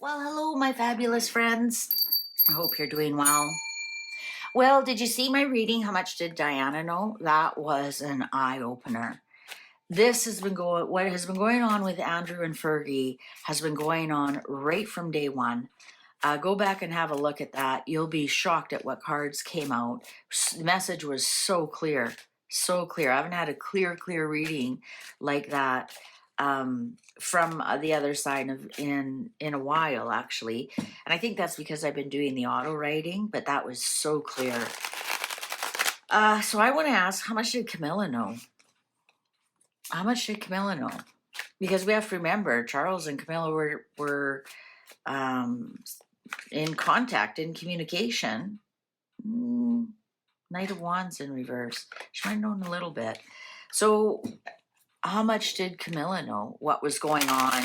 Well, hello, my fabulous friends. I hope you're doing well. Well, did you see my reading? How much did Diana know? That was an eye opener. What has been going on with Andrew and Fergie has been going on right from day one. Go back and have a look at that. You'll be shocked at what cards came out. The message was so clear, so clear. I haven't had a clear reading like that from the other side in a while, actually. And I think that's because I've been doing the auto writing, but that was so clear. So I want to ask, how much did Camilla know? How much did Camilla know? Because we have to remember, Charles and Camilla were in contact, in communication. Knight of Wands in reverse. She might have known a little bit. So how much did Camilla know what was going on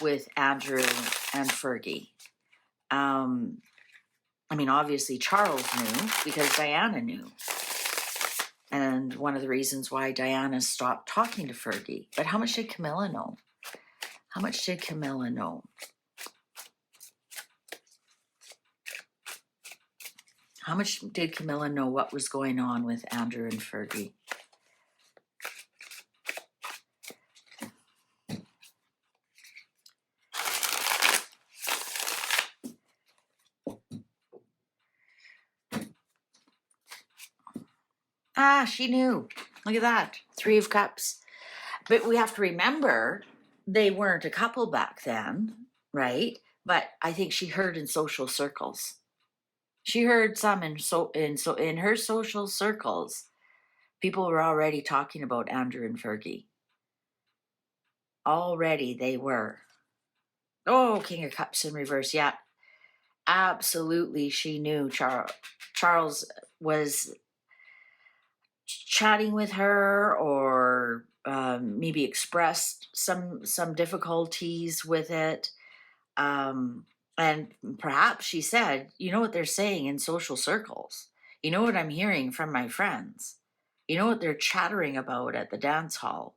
with Andrew and Fergie? I mean, obviously Charles knew because Diana knew. And one of the reasons why Diana stopped talking to Fergie. But how much did Camilla know? How much did Camilla know? How much did Camilla know what was going on with Andrew and Fergie? She knew. Look at that. 3 of Cups. But we have to remember, they weren't a couple back then, right? But I think she heard in social circles. She heard some in her social circles, people were already talking about Andrew and Fergie. Already they were. Oh, King of Cups in reverse. Yeah, absolutely. She knew Charles was chatting with her, or maybe expressed some difficulties with it. And perhaps she said, you know what they're saying in social circles. You know what I'm hearing from my friends. You know what they're chattering about at the dance hall.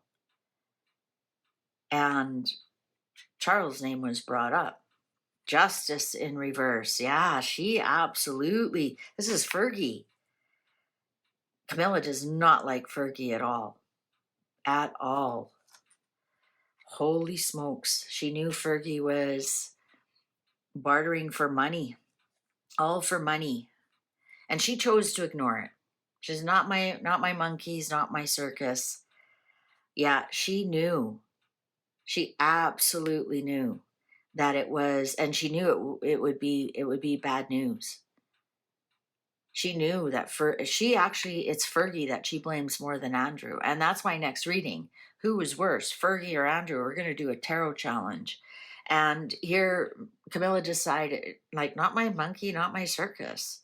And Charles' name was brought up. Justice in reverse. Yeah, she absolutely. This is Fergie. Camilla does not like Fergie at all. At all. Holy smokes. She knew Fergie was bartering for money. All for money. And she chose to ignore it. She's not my monkeys, not my circus. Yeah, she knew. She absolutely knew that it was, and she knew it would be bad news. She knew that it's Fergie that she blames more than Andrew. And that's my next reading. Who was worse, Fergie or Andrew? We're going to do a tarot challenge. And here Camilla decided, like, not my monkey, not my circus.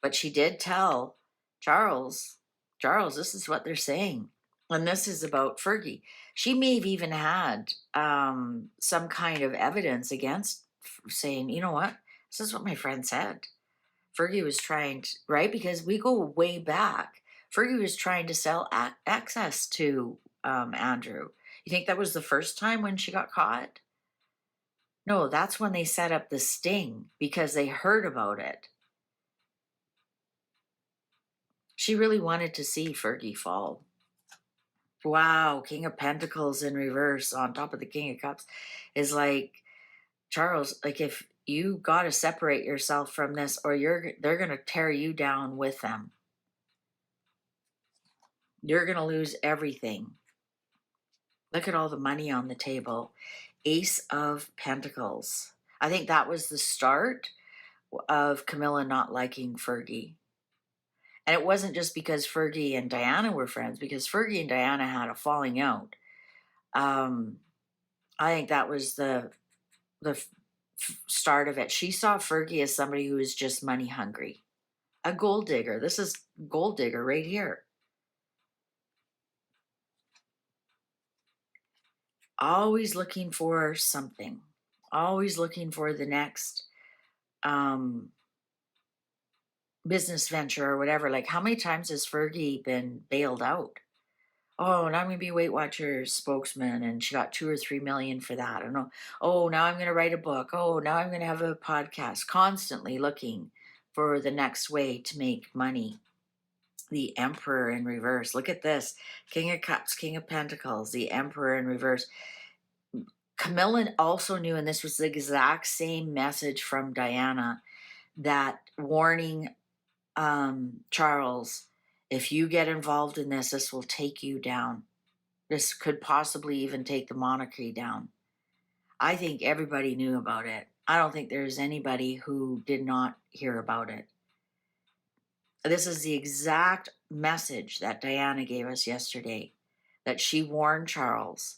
But she did tell Charles, this is what they're saying. And this is about Fergie. She may have even had some kind of evidence against saying, you know what? This is what my friend said. Fergie was trying to, right? Because we go way back. Fergie was trying to sell access to Andrew. You think that was the first time when she got caught? No, that's when they set up the sting because they heard about it. She really wanted to see Fergie fall. Wow, King of Pentacles in reverse on top of the King of Cups is like, Charles, like, if you got to separate yourself from this, or they're going to tear you down with them. You're going to lose everything. Look at all the money on the table. Ace of Pentacles. I think that was the start of Camilla not liking Fergie. And it wasn't just because Fergie and Diana were friends, because Fergie and Diana had a falling out. I think that was the start of it. She saw Fergie as somebody who was just money hungry. A gold digger. This is gold digger right here. Always looking for something. Always looking for the next business venture or whatever. Like, how many times has Fergie been bailed out? Oh, now I'm gonna be a Weight Watchers spokesman, and she got 2 or 3 million for that. I don't know. Oh, now I'm gonna write a book. Oh, now I'm gonna have a podcast. Constantly looking for the next way to make money. The Emperor in reverse. Look at this. King of Cups, King of Pentacles, the Emperor in reverse. Camilla also knew, and this was the exact same message from Diana, that warning Charles, if you get involved in this will take you down. This could possibly even take the monarchy down. I think everybody knew about it. I don't think there's anybody who did not hear about it. This is the exact message that Diana gave us yesterday, that she warned Charles.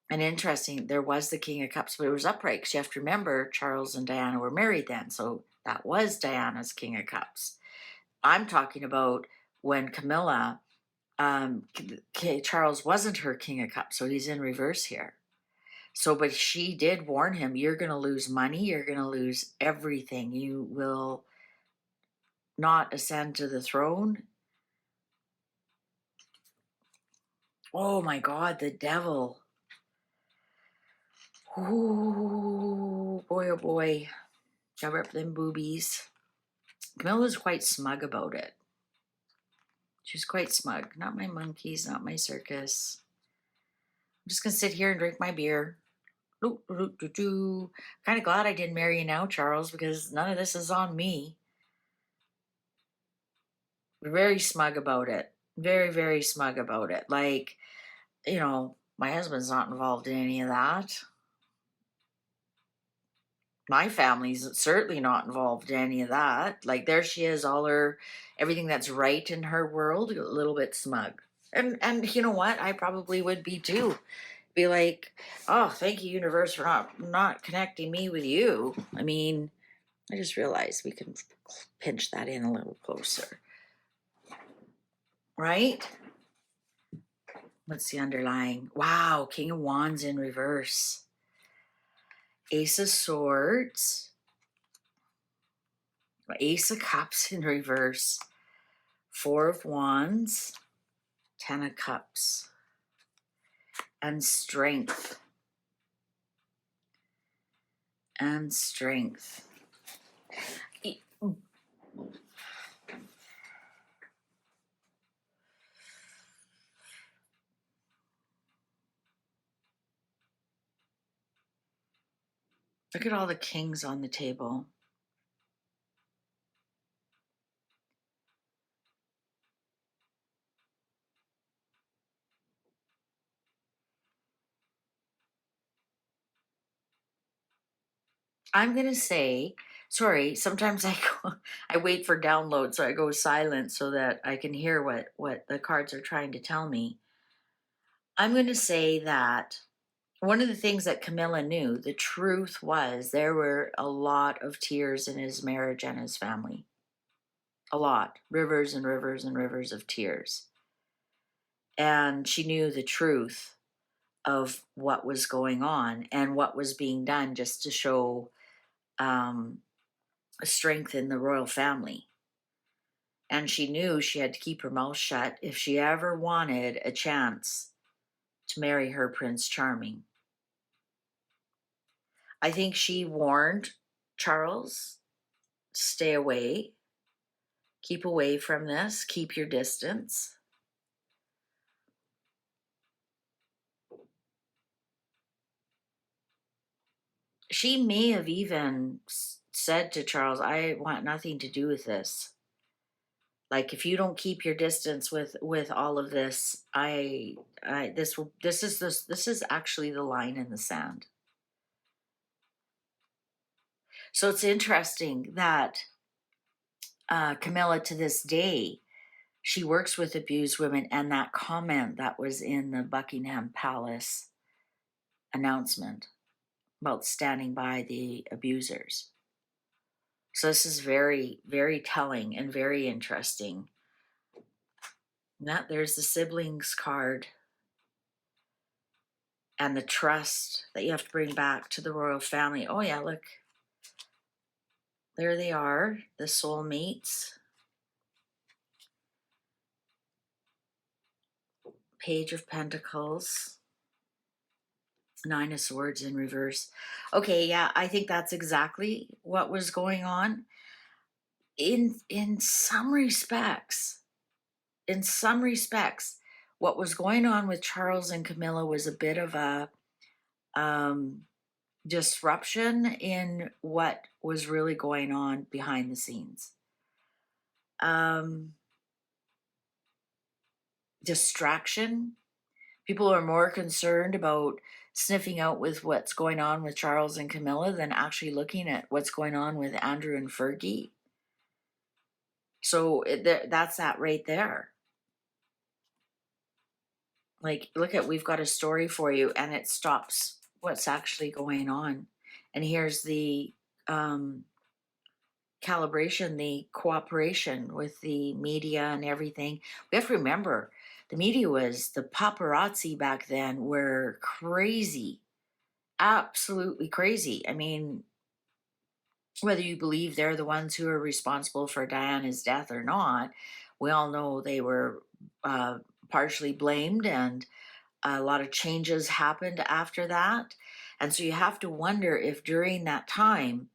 And interesting, there was the King of Cups, but it was upright, because you have to remember Charles and Diana were married then, so that was Diana's King of Cups. I'm talking about when Camilla, Charles wasn't her King of Cups, so he's in reverse here. So, but she did warn him, you're going to lose money, you're going to lose everything. You will not ascend to the throne. Oh my God, the devil. Oh boy, oh boy. Cover up them boobies. Camilla's quite smug about it. She's quite smug. Not my monkeys, not my circus. I'm just going to sit here and drink my beer. Kind of glad I didn't marry you now, Charles, because none of this is on me. Very smug about it. Very, very smug about it. Like, you know, my husband's not involved in any of that. My family's certainly not involved in any of that. Like, there she is, everything that's right in her world, a little bit smug. And you know what? I probably would be too. Be like, oh, thank you, universe, for not connecting me with you. I mean, I just realized we can pinch that in a little closer. Right? What's the underlying? Wow, King of Wands in reverse. Ace of Swords. Ace of Cups in reverse. Four of Wands. 10 of Cups. And Strength. And Strength. Look at all the kings on the table. I'm going to say, sorry, sometimes I wait for download, so I go silent so that I can hear what the cards are trying to tell me. I'm going to say that one of the things that Camilla knew, the truth was there were a lot of tears in his marriage and his family. A lot. Rivers and rivers and rivers of tears. And she knew the truth of what was going on and what was being done just to show strength in the royal family. And she knew she had to keep her mouth shut if she ever wanted a chance to marry her Prince Charming. I think she warned Charles, stay away, keep away from this, keep your distance. She may have even said to Charles, I want nothing to do with this. Like, if you don't keep your distance with all of this, this is actually the line in the sand. So it's interesting that Camilla, to this day, she works with abused women, and that comment that was in the Buckingham Palace announcement about standing by the abusers. So this is very, very telling and very interesting. Now, there's the siblings card and the trust that you have to bring back to the royal family. Oh yeah, look. There they are, the soulmates. Page of Pentacles, Nine of Swords in reverse. Okay, yeah, I think that's exactly what was going on. In some respects, what was going on with Charles and Camilla was a bit of a disruption in what was really going on behind the scenes. Distraction. People are more concerned about sniffing out with what's going on with Charles and Camilla than actually looking at what's going on with Andrew and Fergie. So that's that right there. Like, look at, we've got a story for you, and it stops what's actually going on. And here's the calibration, the cooperation with the media and everything. We have to remember, the media was, the paparazzi back then were crazy, absolutely crazy. I mean, whether you believe they're the ones who are responsible for Diana's death or not, we all know they were partially blamed, and a lot of changes happened after that. And so you have to wonder if during that time,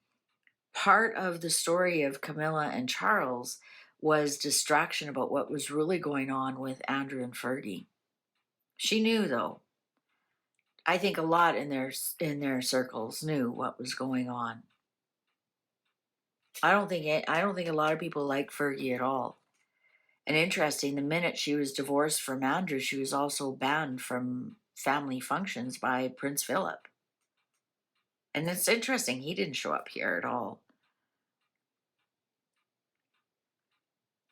part of the story of Camilla and Charles was distraction about what was really going on with Andrew and Fergie. She knew, though. I think a lot in their circles knew what was going on. I don't think a lot of people liked Fergie at all. And interesting, the minute she was divorced from Andrew, she was also banned from family functions by Prince Philip. And it's interesting, he didn't show up here at all.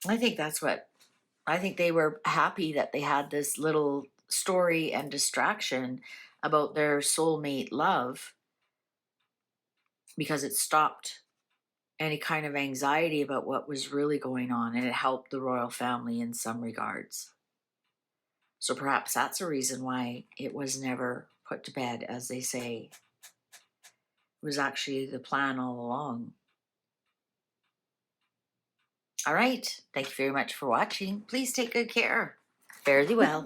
I think they were happy that they had this little story and distraction about their soulmate love, because it stopped any kind of anxiety about what was really going on, and it helped the royal family in some regards. So perhaps that's a reason why it was never put to bed, as they say. It was actually the plan all along. All right. Thank you very much for watching. Please take good care. Fare thee well.